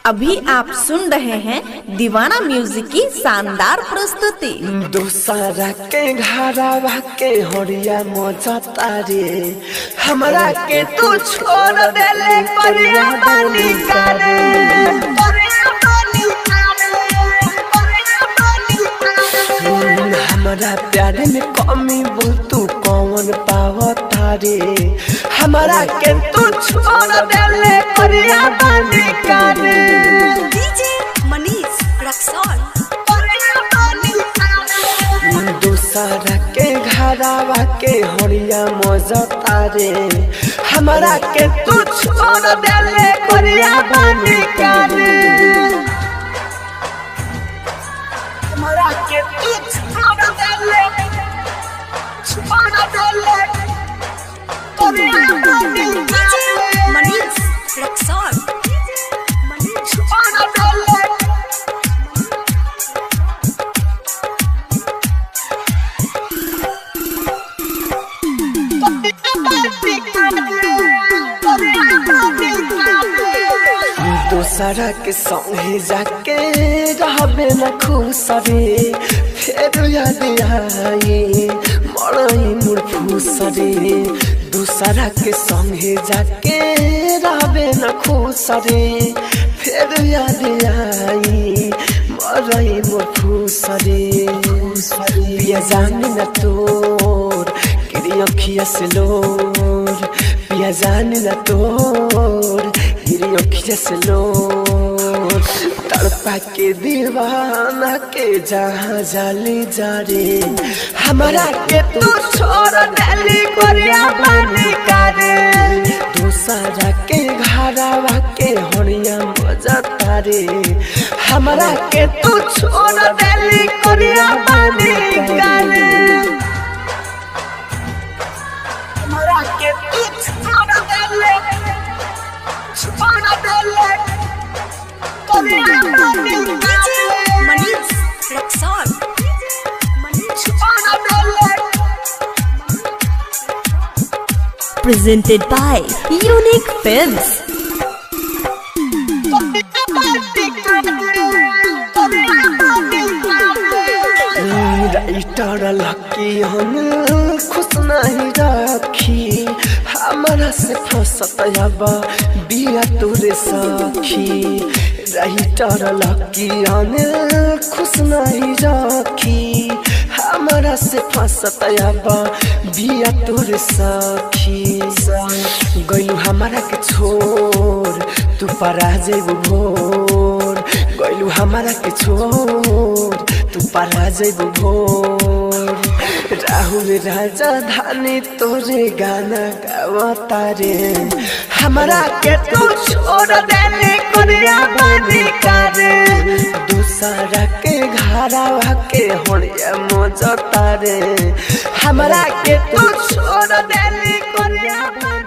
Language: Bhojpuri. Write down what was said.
अभी आप सुन रहे हैं दीवाना म्यूजिक की शानदार प्रस्तुति। दूसरा के घरवा के हरिया मजा तारे हमरा के तू छोड़ देले करिया बानी करे हमरा प्यार में कमी बोल तू कौन पावता रे हमरा के तू छोड़ देले करिया बानी करे डीजे मनीष रक्सौल। दूसरा के घरवा के हरिया मजा तारे हमरा के तू छोड़ देले करिया बानी करे हमरा के तू छोड़ देले करिया बानी डीजे मनीष रक्सौल। दूसरा के संगे जाके रहबे न खुश रे फिर याद आई मरई मोर फूस रे दूसरा के संगे जाके रहबे न खुश रे फिर याद आई मरई मोर फूस रे पिया जानी न तोर गिरी अखिया से लोर पिया जानी न तोर गिरी अखिया से लोर तड़पा के दीवाना के जहाँ जाली जा रे हमारा के तू छोड़ देली करिया बानी करे दूसरा के घरवा के हरिया मजा तारे हमारा के तू छोड़ देली करिया बानी करे हमारा के तू छोड़ देली DJ Manish Raxaul. Presented by Unique Films। Writer Lucky हम खुश नहीं रखी हमारा से फंसत अब बिया तोरे सखी राइटर लकी हम खुश नहीं रखी हमारा से फंसत अब बिया तोरे सखी गइलू हमारा के छोड़ तू परा जेबू भोर गइलू हमारा के छोड़ तू परा जेबू भोर राहुल राजा धानी तोरे गाना गावता रे हमारा के तू छोड़ देले करिया बानी करे दूसरा के घरवा के हरिया मजा तारे हमारा के तू छोड़ देले करिया बानी